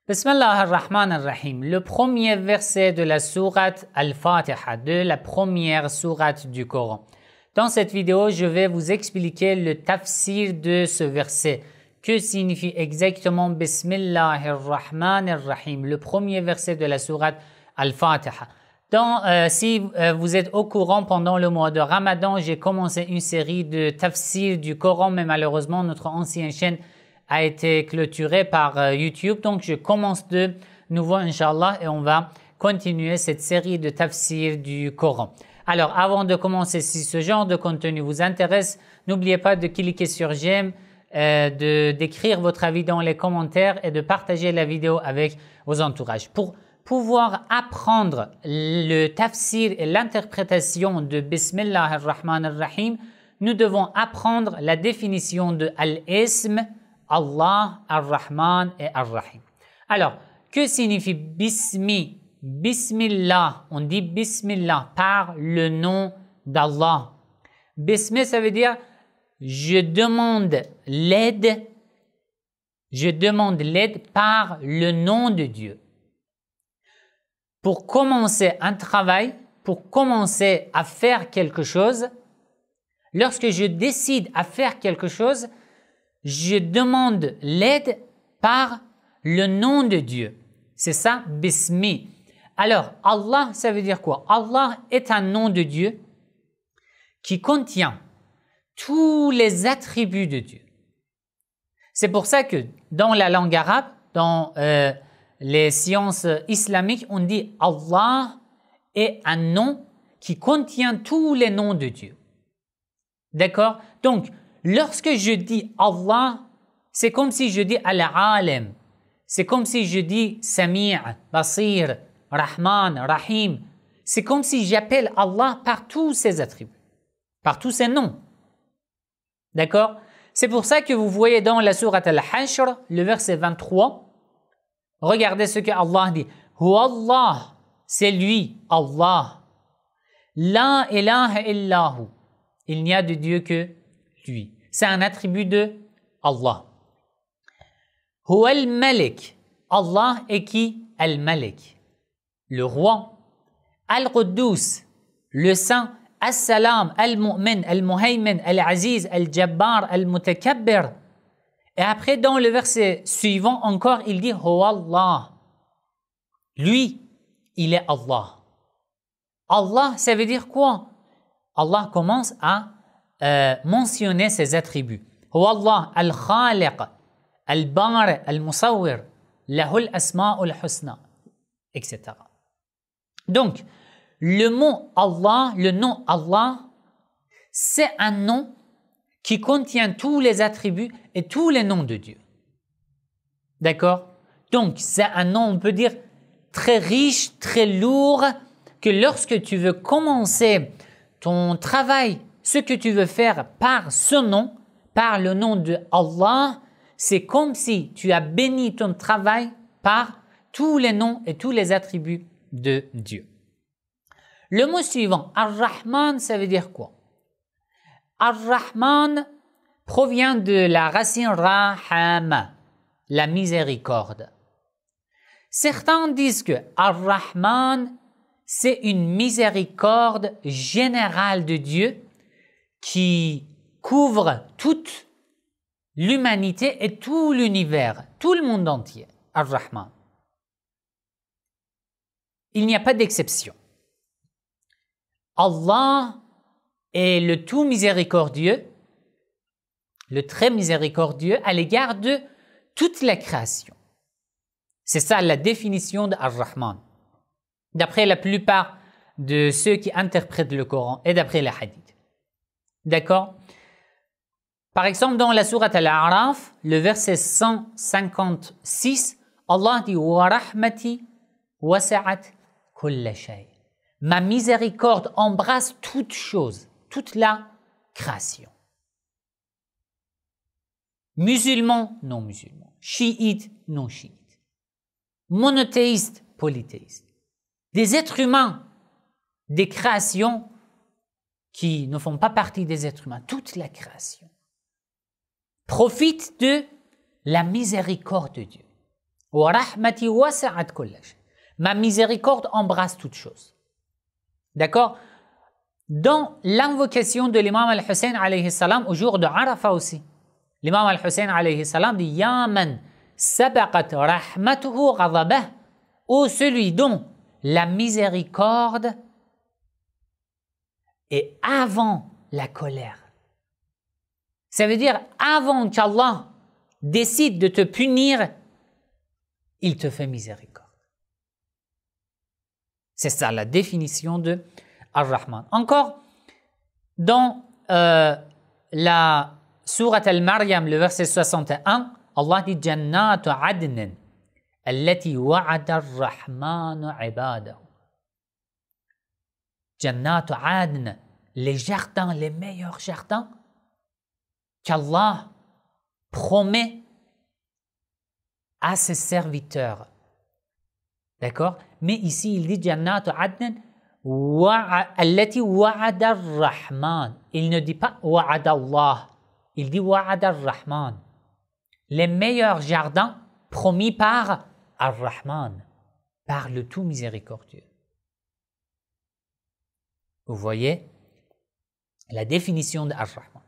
Bismillah ar-Rahman ar-Rahim, le premier verset de la sourate Al-Fatiha, de la première sourate du Coran. Dans cette vidéo, je vais vous expliquer le tafsir de ce verset. Que signifie exactement Bismillah ar-Rahman ar-Rahim, le premier verset de la sourate Al-Fatiha. Si vous êtes au courant, pendant le mois de Ramadan, j'ai commencé une série de tafsir du Coran, mais malheureusement, notre ancienne chaîne a été clôturée par YouTube. Donc, je commence de nouveau, Inch'Allah, et on va continuer cette série de tafsir du Coran. Alors, avant de commencer, si ce genre de contenu vous intéresse, n'oubliez pas de cliquer sur j'aime, d'écrire votre avis dans les commentaires et de partager la vidéo avec vos entourages. Pour pouvoir apprendre le tafsir et l'interprétation de Bismillah ar-Rahman ar-Rahim, nous devons apprendre la définition de Al-Ism, Allah, Ar-Rahman et Ar-Rahim. Alors, que signifie Bismi? Bismillah, on dit Bismillah par le nom d'Allah. Bismi, ça veut dire je demande l'aide par le nom de Dieu. Pour commencer un travail, pour commencer à faire quelque chose, lorsque je décide à faire quelque chose, je demande l'aide par le nom de Dieu. C'est ça, Bismi. Alors, Allah, ça veut dire quoi? Allah est un nom de Dieu qui contient tous les attributs de Dieu. C'est pour ça que dans la langue arabe, dans les sciences islamiques, on dit Allah est un nom qui contient tous les noms de Dieu. D'accord? Donc, lorsque je dis Allah, c'est comme si je dis Al-Alim. C'est comme si je dis Sami', Basir, Rahman, Rahim. C'est comme si j'appelle Allah par tous ses attributs, par tous ses noms. D'accord? C'est pour ça que vous voyez dans la sourate Al-Hashr, le verset 23, regardez ce que Allah dit. Huwa Allah, c'est lui, Allah. La ilaha illahu. Il n'y a de Dieu que lui. C'est un attribut de Allah. Huwa al-Malik. Allah est qui? Al-Malik, le roi. Al-Quddus, le saint. As-Salam, Al-Mu'min, Al-Muhaymin, Al-Aziz, Al-Jabbar, Al-Mutakabbir. Et après, dans le verset suivant encore, il dit Huwa Allah. Lui, il est Allah. Allah, ça veut dire quoi? Allah commence à mentionner ses attributs. Huwa Allah, Al-Khaliq, Al-Bari, Al-Musawwir, Lahul Asma'ul Husna, etc. Donc, le mot Allah, le nom Allah, c'est un nom qui contient tous les attributs et tous les noms de Dieu. D'accord? Donc, c'est un nom, on peut dire, très riche, très lourd, que lorsque tu veux commencer ton travail, ce que tu veux faire par ce nom, par le nom de Allah, c'est comme si tu as béni ton travail par tous les noms et tous les attributs de Dieu. Le mot suivant, Ar-Rahman, ça veut dire quoi? Ar-Rahman provient de la racine Rahama, la miséricorde. Certains disent que Ar-Rahman, c'est une miséricorde générale de Dieu qui couvre toute l'humanité et tout l'univers, tout le monde entier. Ar-Rahman. Il n'y a pas d'exception. Allah est le tout miséricordieux, le très miséricordieux à l'égard de toute la création. C'est ça la définition d'Ar-Rahman, d'après la plupart de ceux qui interprètent le Coran et d'après les hadiths. D'accord? Par exemple, dans la sourate Al-A'raf, le verset 156, Allah dit « Wa rahmati wasa'at kulla shay » Ma miséricorde embrasse toute chose, toute la création. Musulmans, non musulmans. Chiites, non chiites. Monothéistes, polythéistes. Des êtres humains, des créations qui ne font pas partie des êtres humains. Toute la création profite de la miséricorde de Dieu. Wa rahmati wasi'at kulla shay. Ma miséricorde embrasse toute chose. D'accord? Dans l'invocation de l'imam al-Hussein alayhi salam au jour de Arafah aussi, l'imam al-Hussein alayhi salam dit Ya man sabaqat rahmatuhu ghadabah, ô celui dont la miséricorde est avant la colère. Ça veut dire avant qu'Allah décide de te punir, il te fait miséricorde. C'est ça la définition de Ar-Rahman. Encore, dans la sourate Al-Maryam, le verset 61, Allah dit Jannatu adnin allati wa'ada ar-Rahmanu ibadahu. Jannatu adn, les jardins, les meilleurs jardins qu'Allah promet à ses serviteurs. D'accord? Mais ici, il dit Jannatu adn allati wa'ada ar-Rahman. Il ne dit pas wa'ada Allah. Il dit wa'ada ar-Rahman. Les meilleurs jardins promis par Ar-Rahman, par le tout miséricordieux. Vous voyez la définition de Ar-Rahman.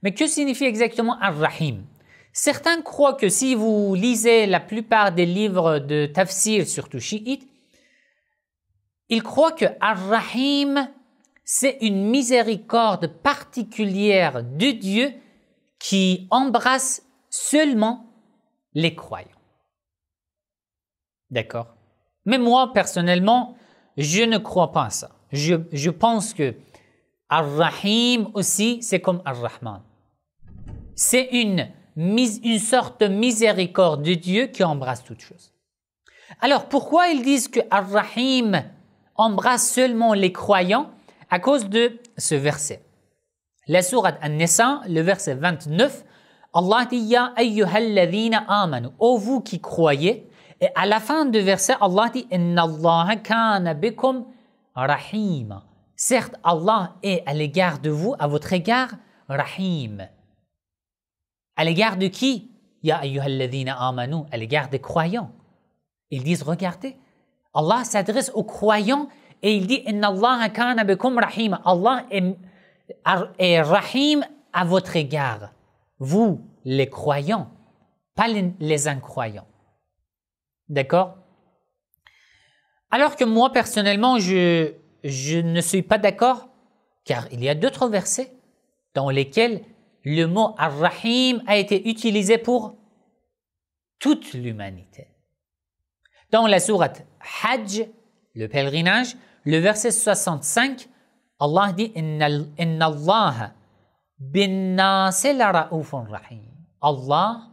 Mais que signifie exactement Ar-Rahim? Certains croient que si vous lisez la plupart des livres de tafsir, surtout chiites, ils croient que Ar-Rahim, c'est une miséricorde particulière de Dieu qui embrasse seulement les croyants. D'accord? Mais moi, personnellement, je ne crois pas à ça. Je pense que Ar-Rahim aussi, c'est comme Ar-Rahman. C'est une sorte de miséricorde de Dieu qui embrasse toutes choses. Alors, pourquoi ils disent que Ar-Rahim embrasse seulement les croyants? À cause de ce verset. La sourate An-Nisa, le verset 29, Allah dit Ya ayyuhalladhina amanu, ô vous qui croyez. Et à la fin du verset, Allah dit Inna Allah kana bikum rahima. Certes, Allah est à l'égard de vous, à votre égard, rahim. À l'égard de qui? Ya ayyuhalladhina amanu, à l'égard des croyants. Ils disent regardez, Allah s'adresse aux croyants et il dit Inna Allah kana bikum rahima. Allah est rahim à votre égard. Vous, les croyants, pas les incroyants. D'accord? Alors que moi, personnellement, je ne suis pas d'accord, car il y a d'autres versets dans lesquels le mot Ar-Rahim a été utilisé pour toute l'humanité. Dans la sourate Hajj, le pèlerinage, le verset 65, Allah dit Inna Allah bin-nasi la-ra'ufun rahim. Allah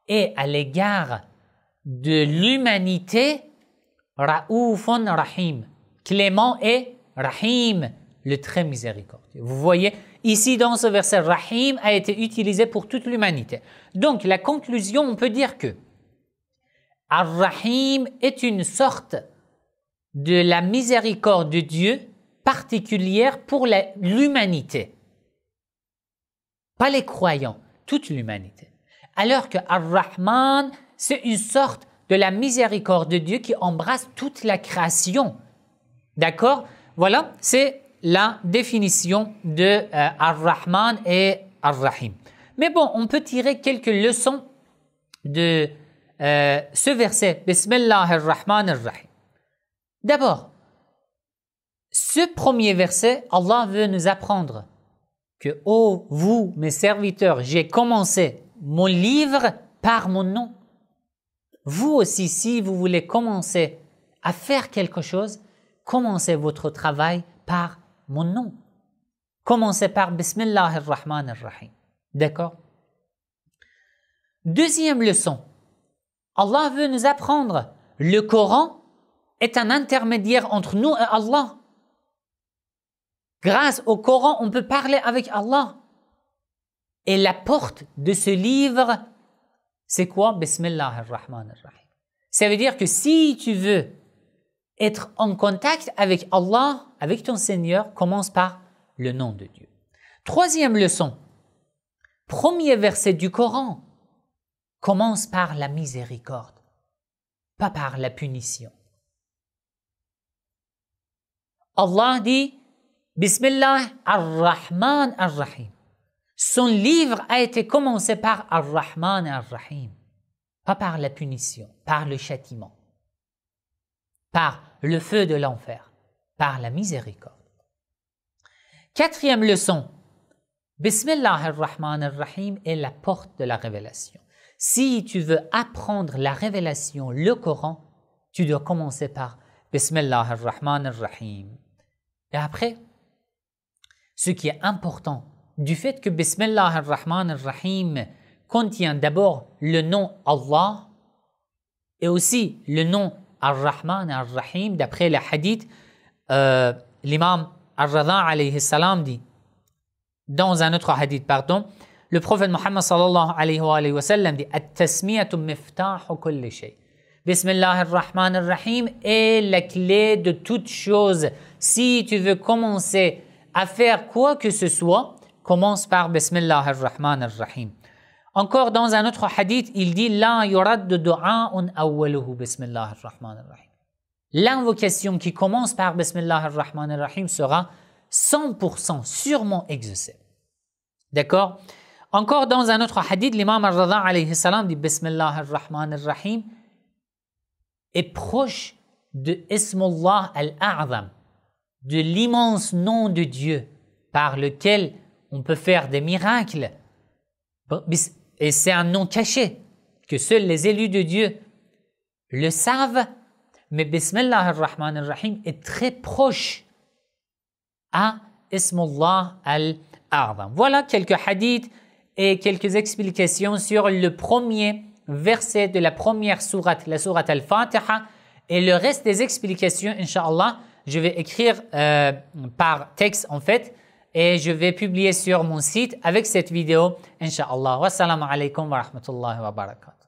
est à l'égard de l'humanité Ra'ufun Rahim, clément et Rahim, le très miséricordieux. Vous voyez, ici dans ce verset, Rahim a été utilisé pour toute l'humanité. Donc la conclusion, on peut dire que Ar-Rahim est une sorte de la miséricorde de Dieu particulière pour l'humanité. Pas les croyants, toute l'humanité. Alors que Ar-Rahman, c'est une sorte de la miséricorde de Dieu qui embrasse toute la création. D'accord? Voilà, c'est la définition de Ar-Rahman et Ar-Rahim. Mais bon, on peut tirer quelques leçons de ce verset. Bismillahir-Rahmanir-Rahim. D'abord, ce premier verset, Allah veut nous apprendre que, ô vous, mes serviteurs, j'ai commencé mon livre par mon nom. Vous aussi, si vous voulez commencer à faire quelque chose, commencez votre travail par mon nom. Commencez par Bismillahir-Rahmanir-Rahim. D'accord? Deuxième leçon. Allah veut nous apprendre. Le Coran est un intermédiaire entre nous et Allah. Grâce au Coran, on peut parler avec Allah. Et la porte de ce livre, c'est quoi? Bismillahir-Rahmanir-Rahim. Ça veut dire que si tu veux être en contact avec Allah, avec ton Seigneur, commence par le nom de Dieu. Troisième leçon. Premier verset du Coran commence par la miséricorde. pas par la punition. Allah dit Bismillah ar-Rahman ar-Rahim. Son livre a été commencé par ar-Rahman ar-Rahim, pas par la punition, par le châtiment, par le feu de l'enfer, par la miséricorde. Quatrième leçon, Bismillah ar-Rahman ar-Rahim est la porte de la révélation. Si tu veux apprendre la révélation, le Coran, tu dois commencer par Bismillah ar-Rahman ar-Rahim. Et après, ce qui est important, du fait que Bismillah ar-Rahman ar-Rahim contient d'abord le nom Allah et aussi le nom ar-Rahman ar-Rahim, d'après le hadith, l'imam Ar-Radha alayhi salam dit, dans un autre hadith, pardon, le prophète Muhammad sallallahu alayhi wa sallam dit At-tasmiyatu miftahu kulli shay. Bismillah ar-Rahman ar-Rahim est la clé de toute chose. Si tu veux commencer à faire quoi que ce soit, commence par Bismillah ar-Rahman ar-Rahim. Encore dans un autre hadith, il dit La yuraddu du'a'un awwaluhu Bismillah ar-Rahman ar-Rahim. L'invocation qui commence par Bismillah ar-Rahman ar-Rahim sera 100% sûrement exaucée. D'accord? Encore dans un autre hadith, l'imam Ar-Radha alayhi salam dit Bismillah ar-Rahman ar-Rahim est proche de Ismullah al-A'zam, de l'immense nom de Dieu par lequel on peut faire des miracles. Et c'est un nom caché que seuls les élus de Dieu le savent, mais Bismillah ar-Rahman ar-Rahim est très proche à Ismullah al-A'zam. Voilà quelques hadiths et quelques explications sur le premier verset de la première sourate, la sourate al-Fatiha, et le reste des explications, Inch'Allah, je vais écrire par texte en fait, et je vais publier sur mon site avec cette vidéo, Inch'Allah. Wassalamu alaikum wa rahmatullahi wa barakatuh.